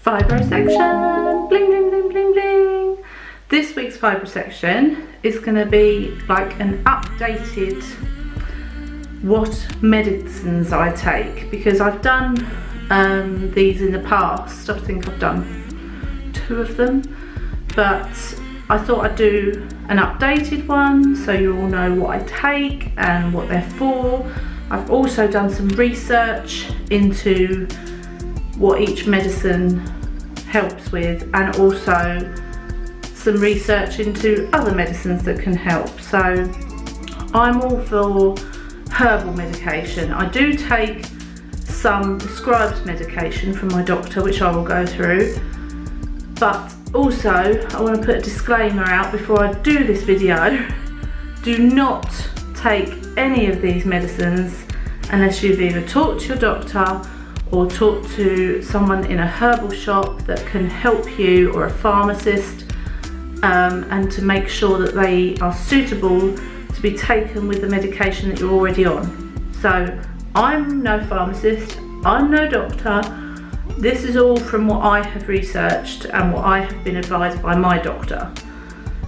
Fibro section, bling bling bling bling bling. This week's fibro section is going to be like an updated what medicines I take, because I've done these in the past. I think I've done 2 of them, but I thought I'd do an updated one so you all know what I take and what they're for. I've also done some research into what each medicine helps with, and also some research into other medicines that can help. So I'm all for herbal medication. I do take some prescribed medication from my doctor, which I will go through, but also I want to put a disclaimer out before I do this video. Do not take any of these medicines unless you've either talked to your doctor or talk to someone in a herbal shop that can help you, or a pharmacist, and to make sure that they are suitable to be taken with the medication that you're already on. So I'm no pharmacist, I'm no doctor. This is all from what I have researched and what I have been advised by my doctor.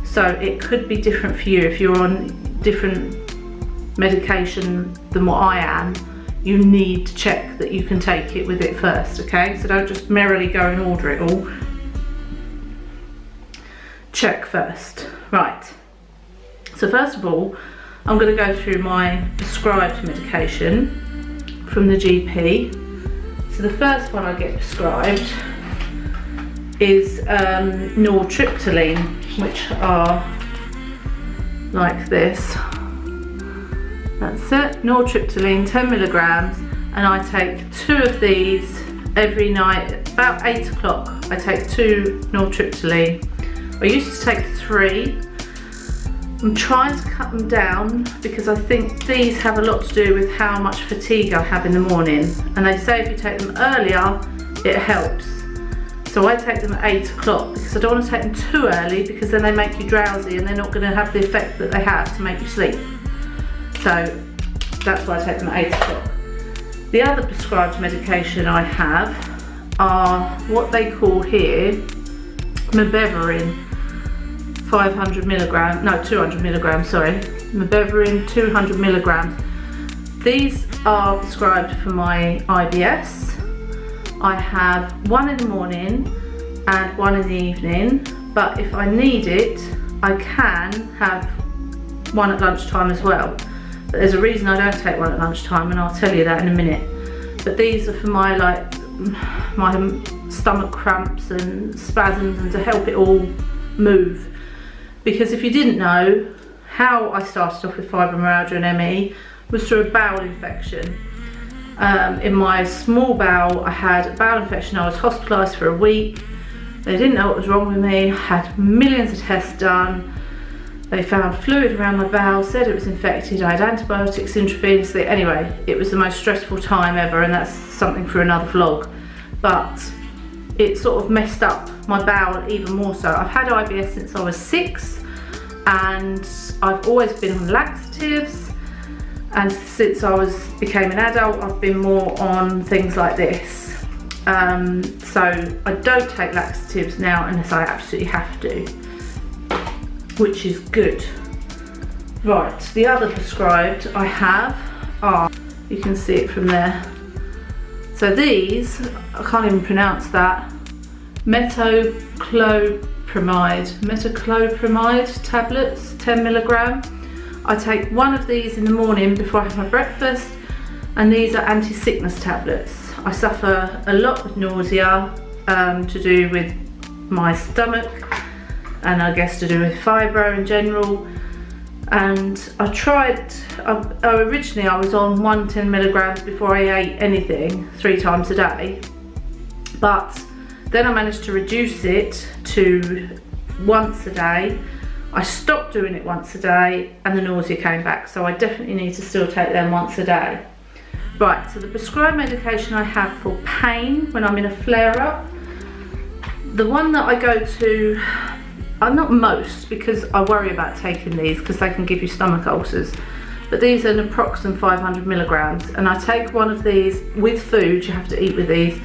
So it could be different for you. If you're on different medication than what I am, you need to check that you can take it with it first, okay? So don't just merrily go and order it all. Check first. Right. So first of all, I'm going to go through my prescribed medication from the GP. So the first one I get prescribed is nortriptyline, which are like this. That's it, nortriptyline, 10 milligrams, and I take 2 of these every night. About 8 o'clock, I take 2 nortriptyline. I used to take 3. I'm trying to cut them down because I think these have a lot to do with how much fatigue I have in the morning. And they say if you take them earlier, it helps. So I take them at 8 o'clock because I don't want to take them too early, because then they make you drowsy and they're not going to have the effect that they have to make you sleep. So that's why I take them at 8 o'clock. The other prescribed medication I have are what they call here mebeverine, 500 milligrams, no 200 milligrams, sorry, mebeverine 200 milligrams. These are prescribed for my IBS. I have 1 in the morning and 1 in the evening, but if I need it, I can have 1 at lunchtime as well. But there's a reason I don't take 1 at lunchtime, and I'll tell you that in a minute. But these are for my my stomach cramps and spasms, and to help it all move. Because if you didn't know, how I started off with fibromyalgia and ME was through a bowel infection. In my small bowel, I had a bowel infection. I was hospitalised for a week. They didn't know what was wrong with me. I had millions of tests done. They found fluid around my bowel, said it was infected. I had antibiotics intravenously. Anyway, it was the most stressful time ever, and that's something for another vlog. But it sort of messed up my bowel even more so. I've had IBS since I was 6, and I've always been on laxatives. And since I became an adult, I've been more on things like this. So I don't take laxatives now unless I absolutely have to, which is good. Right, the other prescribed I have are, you can see it from there. So these, I can't even pronounce that, metoclopramide tablets, 10 milligram. I take 1 of these in the morning before I have my breakfast, and these are anti-sickness tablets. I suffer a lot with nausea, to do with my stomach, and I guess to do with fibro in general. And originally I was on 110 milligrams before I ate anything 3 times a day, but then I managed to reduce it to once a day. I stopped doing it once a day, and the nausea came back, so I definitely need to still take them once a day. Right, so the prescribed medication I have for pain when I'm in a flare-up, the one that I go to, not most, because I worry about taking these because they can give you stomach ulcers, but these are naproxen 500 milligrams, and I take 1 of these with food. You have to eat with these.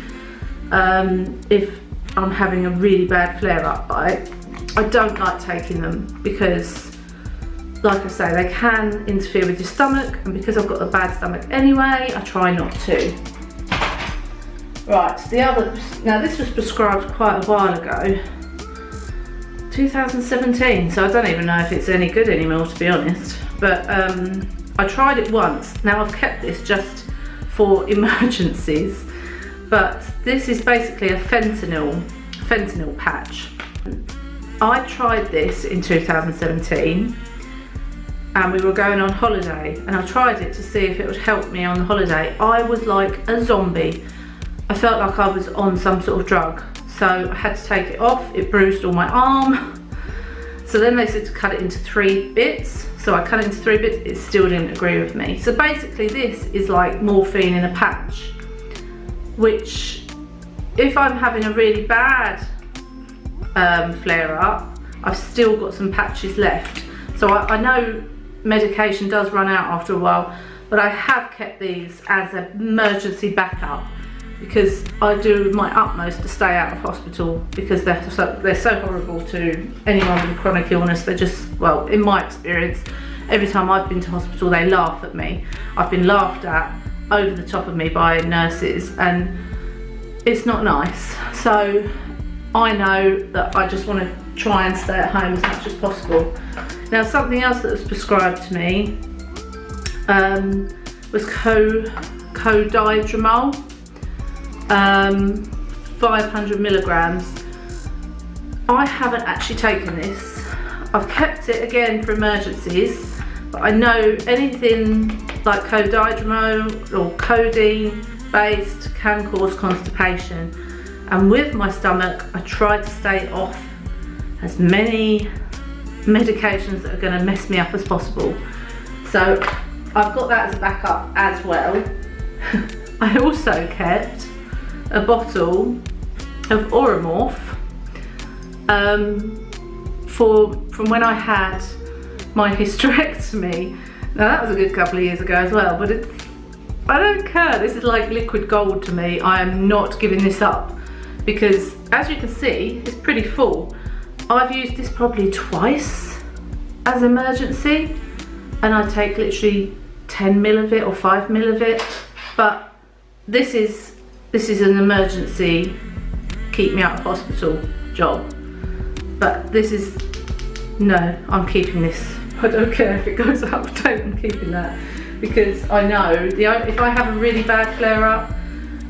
If I'm having a really bad flare-up. I don't like taking them because, like I say, they can interfere with your stomach, and because I've got a bad stomach anyway, I try not to. Right, now this was prescribed quite a while ago, 2017, so I don't even know if it's any good anymore, to be honest. But I tried it once. Now I've kept this just for emergencies, but this is basically a fentanyl patch. I tried this in 2017 and we were going on holiday, and I tried it to see if it would help me on the holiday. I was like a zombie. I felt like I was on some sort of drug, so I had to take it off. It bruised all my arm. So then they said to cut it into 3 bits. So I cut it into 3 bits, it still didn't agree with me. So basically this is like morphine in a patch, which if I'm having a really bad flare up, I've still got some patches left. So I know medication does run out after a while, but I have kept these as an emergency backup because I do my utmost to stay out of hospital, because they're so horrible to anyone with chronic illness. They're just, well, in my experience, every time I've been to hospital they laugh at me. I've been laughed at over the top of me by nurses, and it's not nice. So I know that I just want to try and stay at home as much as possible. Now, something else that was prescribed to me was codidromol, 500 milligrams. I haven't actually taken this. I've kept it again for emergencies, but I know anything like codidromol or codeine based can cause constipation, and with my stomach I try to stay off as many medications that are going to mess me up as possible. So I've got that as a backup as well. I also kept a bottle of Oromorph from when I had my hysterectomy. Now that was a good couple of years ago as well, but I don't care. This is like liquid gold to me. I am not giving this up because, as you can see, it's pretty full. I've used this probably twice as emergency, and I take literally 10 ml of it or 5 ml of it. But this is an emergency, keep me out of hospital job. But this is, no, I'm keeping this. I don't care if it goes out of date, I'm keeping that. Because I know if I have a really bad flare up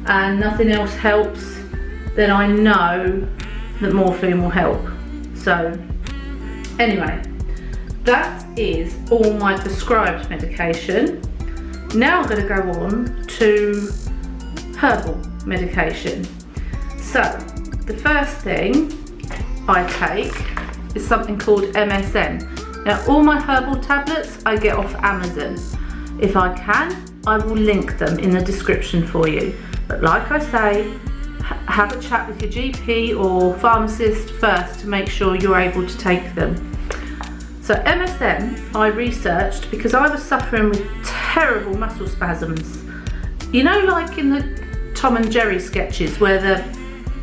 and nothing else helps, then I know that morphine will help. So anyway, that is all my prescribed medication. Now I'm going to go on to herbal medication. So the first thing I take is something called MSM. Now all my herbal tablets I get off Amazon. If I can, I will link them in the description for you. But like I say, have a chat with your GP or pharmacist first to make sure you're able to take them. So MSM I researched because I was suffering with terrible muscle spasms. You know, like in the Tom and Jerry sketches where the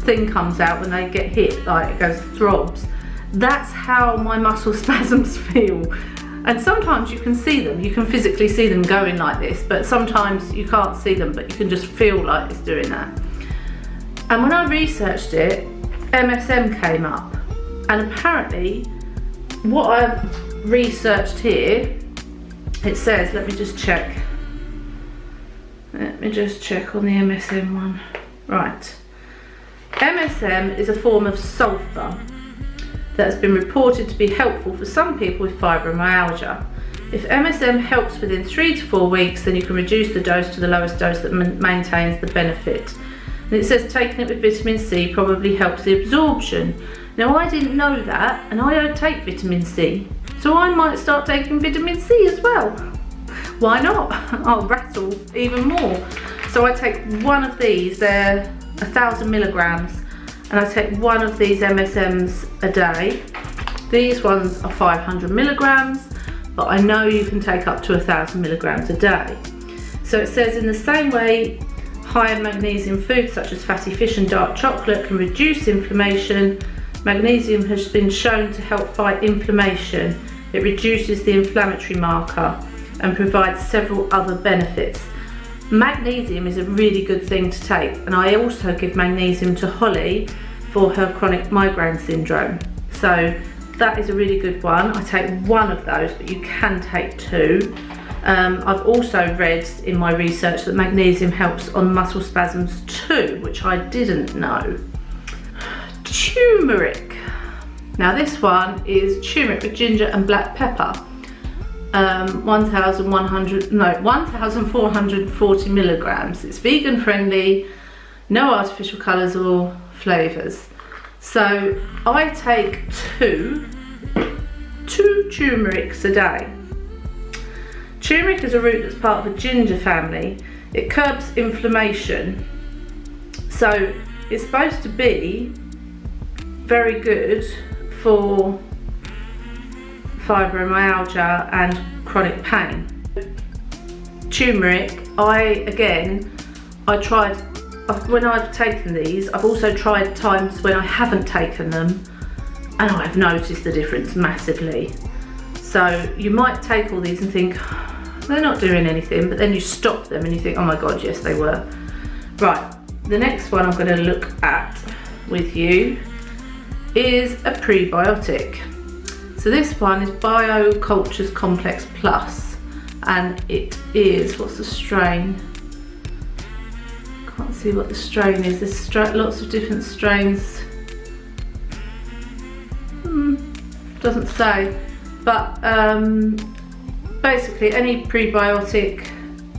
thing comes out when they get hit, like it goes throbs. That's how my muscle spasms feel. And sometimes you can see them, you can physically see them going like this, but sometimes you can't see them, but you can just feel like it's doing that. And when I researched it, MSM came up. And apparently, what I've researched here, it says, let me just check on the MSM one. Right. MSM is a form of sulfur that has been reported to be helpful for some people with fibromyalgia. If MSM helps within 3 to 4 weeks, then you can reduce the dose to the lowest dose that maintains the benefit. And it says taking it with vitamin C probably helps the absorption. Now I didn't know that, and I don't take vitamin C, so I might start taking vitamin C as well. Why not? I'll rattle even more. So I take one of these, they're 1,000 milligrams, and I take one of these MSMs a day. These ones are 500 milligrams, but I know you can take up to 1,000 milligrams a day. So it says in the same way high in magnesium foods such as fatty fish and dark chocolate can reduce inflammation. Magnesium has been shown to help fight inflammation. It reduces the inflammatory marker and provides several other benefits. Magnesium is a really good thing to take, and I also give magnesium to Holly for her chronic migraine syndrome. So that is a really good one. I take one of those, but you can take two. I've also read in my research that magnesium helps on muscle spasms too, which I didn't know. Turmeric. Now this one is turmeric with ginger and black pepper. 1,440 milligrams. It's vegan friendly, no artificial colours or flavours. So I take two turmerics a day. Turmeric is a root that's part of the ginger family. It curbs inflammation. So it's supposed to be very good for fibromyalgia and chronic pain. Turmeric, when I've taken these, I've also tried times when I haven't taken them, and I've noticed the difference massively. So you might take all these and think, they're not doing anything, but then you stop them and you think, oh my God, yes they were. Right, the next one I'm going to look at with you is a prebiotic. So this one is Biocultures Complex Plus, and it is, what's the strain? Can't see what the strain is. There's lots of different strains. Doesn't say, but basically any prebiotic,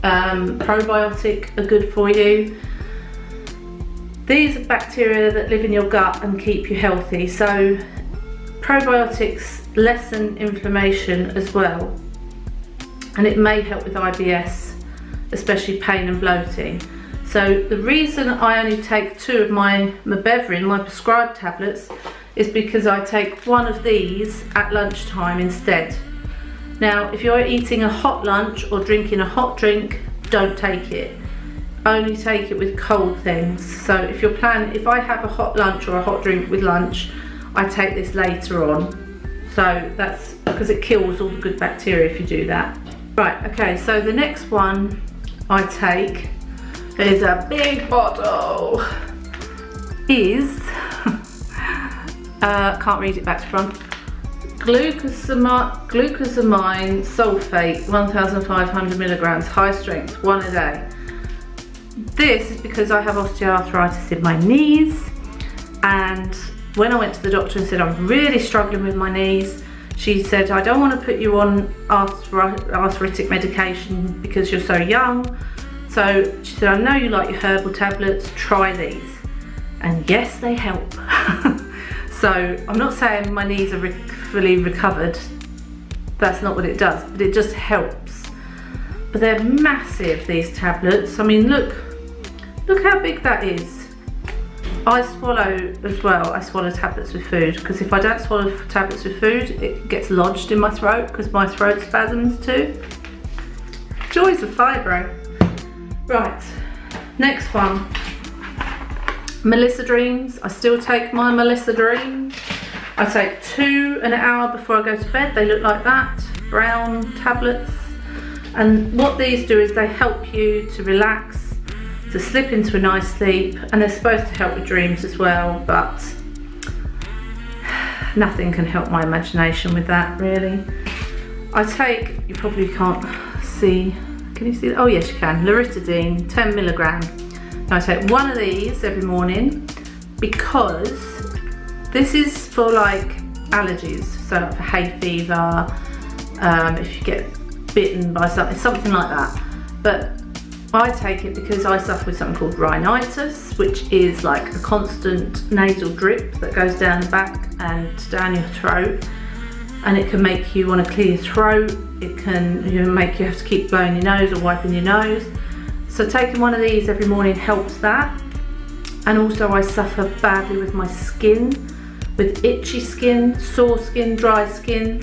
probiotic are good for you. These are bacteria that live in your gut and keep you healthy. So probiotics lessen inflammation as well, and it may help with IBS, especially pain and bloating. So the reason I only take two of my Bevrin, my prescribed tablets, is because I take one of these at lunchtime instead. Now, if you're eating a hot lunch or drinking a hot drink, don't take it. Only take it with cold things. So if I have a hot lunch or a hot drink with lunch, I take this later on. So that's because it kills all the good bacteria if you do that. Right, okay, so the next one I take is a big bottle. Can't read it back to front. Glucosamine sulfate, 1,500 milligrams, high strength, one a day. This is because I have osteoarthritis in my knees, and when I went to the doctor and said I'm really struggling with my knees, she said, I don't want to put you on arthritic medication because you're so young. So she said, I know you like your herbal tablets, try these. And yes, they help. So I'm not saying my knees are fully recovered. That's not what it does, but it just helps. But they're massive, these tablets. I mean, look how big that is. I swallow as well. I swallow tablets with food, because if I don't swallow tablets with food, it gets lodged in my throat because my throat spasms too. Joys of fibro. Right, next one. Melissa Dreams. I still take my Melissa Dreams. I take 2 an hour before I go to bed. They look like that, brown tablets. And what these do is they help you to relax, to slip into a nice sleep, and they're supposed to help with dreams as well, but nothing can help my imagination with that, really. I take, you probably can't see, can you see that? Oh yes you can, Loratadine, 10 milligrams. Now I take one of these every morning because this is for like allergies, so like for hay fever, if you get bitten by something like that. But I take it because I suffer with something called rhinitis, which is like a constant nasal drip that goes down the back and down your throat, and it can make you want to clear your throat. It can make you have to keep blowing your nose or wiping your nose. So taking one of these every morning helps that. And also I suffer badly with my skin, with itchy skin, sore skin, dry skin,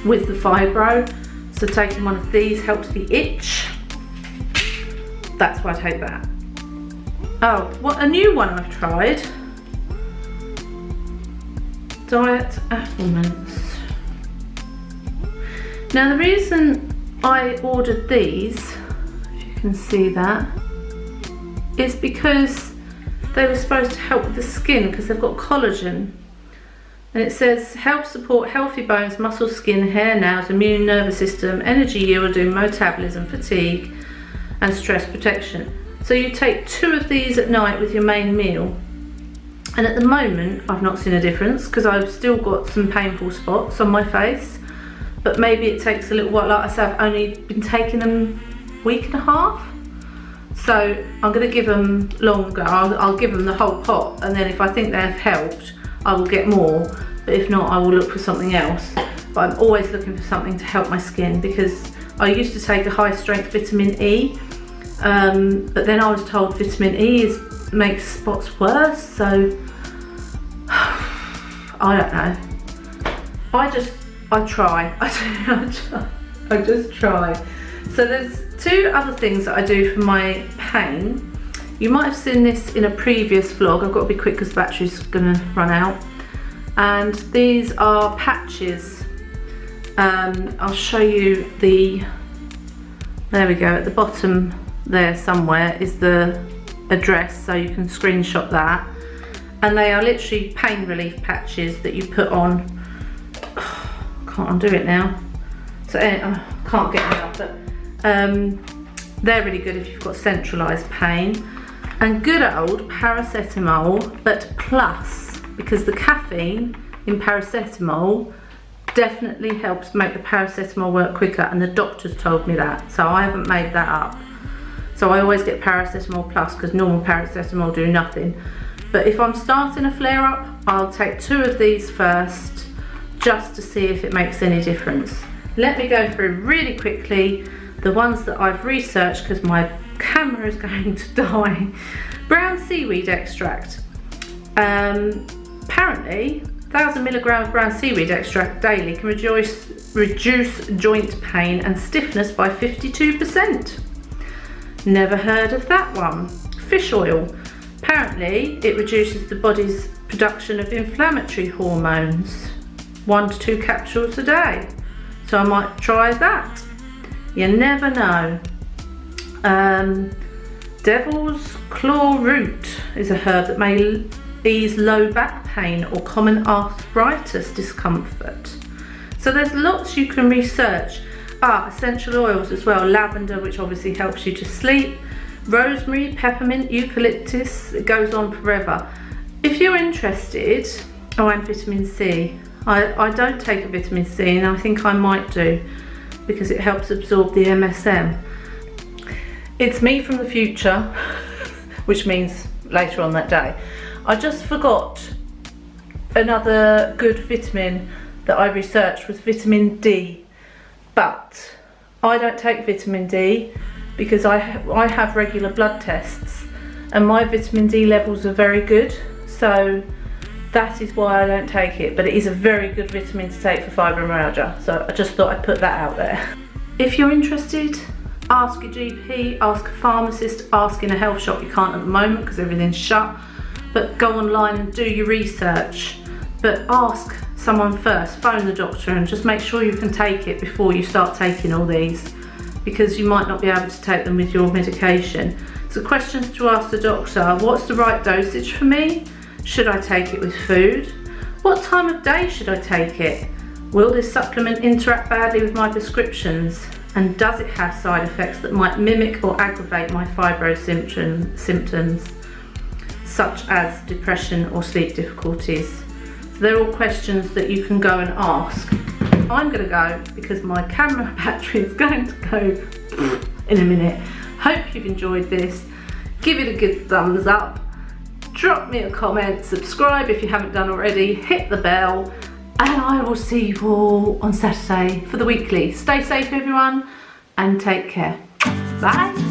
with the fibro. So taking one of these helps the itch. That's why I take that. Oh, what a new one I've tried. Diet apple mints. Now the reason I ordered these, if you can see that, is because they were supposed to help with the skin because they've got collagen. And it says, help support healthy bones, muscles, skin, hair, nails, immune, nervous system, energy yielding, metabolism, fatigue, and stress protection. So you take 2 of these at night with your main meal. And at the moment, I've not seen a difference because I've still got some painful spots on my face. But maybe it takes a little while. Like I said, I've only been taking them a week and a half. So I'm going to give them longer. I'll give them the whole pot. And then if I think they've helped, I will get more, but if not, I will look for something else. But I'm always looking for something to help my skin because I used to take a high strength vitamin E, but then I was told vitamin E makes spots worse, so I don't know. I try. I just try. So there's 2 other things that I do for my pain. You might have seen this in a previous vlog. I've got to be quick because the battery's gonna run out. And these are patches. I'll show you there we go, at the bottom there somewhere is the address, so you can screenshot that. And they are literally pain relief patches that you put on. Can't undo it now. So I can't get it out, but they're really good if you've got centralised pain. And good old paracetamol, but plus, because the caffeine in paracetamol definitely helps make the paracetamol work quicker, and the doctors told me that, so I haven't made that up. So I always get paracetamol plus because normal paracetamol do nothing. But if I'm starting a flare-up, I'll take 2 of these first just to see if it makes any difference. Let me go through really quickly the ones that I've researched because my camera is going to die. Brown seaweed extract. Apparently 1,000 milligrams brown seaweed extract daily can reduce joint pain and stiffness by 52%. Never heard of that one. Fish oil. Apparently it reduces the body's production of inflammatory hormones. 1 to 2 capsules a day. So I might try that. You never know. Devil's claw root is a herb that may ease low back pain or common arthritis discomfort. So there's lots you can research. Essential oils as well. Lavender, which obviously helps you to sleep. Rosemary, peppermint, eucalyptus. It goes on forever. If you're interested, and vitamin C. I don't take a vitamin C, and I think I might do because it helps absorb the MSM. It's me from the future, which means later on that day. I just forgot another good vitamin that I researched was vitamin D, but I don't take vitamin D because I have regular blood tests and my vitamin D levels are very good, so that is why I don't take it. But it is a very good vitamin to take for fibromyalgia, so I just thought I'd put that out there. If you're interested, ask your GP, ask a pharmacist, ask in a health shop. You can't at the moment because everything's shut, but go online and do your research. But ask someone first, phone the doctor and just make sure you can take it before you start taking all these, because you might not be able to take them with your medication. So questions to ask the doctor: what's the right dosage for me? Should I take it with food? What time of day should I take it? Will this supplement interact badly with my prescriptions? And does it have side effects that might mimic or aggravate my fibro symptoms, such as depression or sleep difficulties? So they're all questions that you can go and ask. I'm going to go because my camera battery is going to go in a minute. Hope you've enjoyed this. Give it a good thumbs up. Drop me a comment. Subscribe if you haven't done already. Hit the bell. And I will see you all on Saturday for the weekly. Stay safe, everyone, and take care. Bye.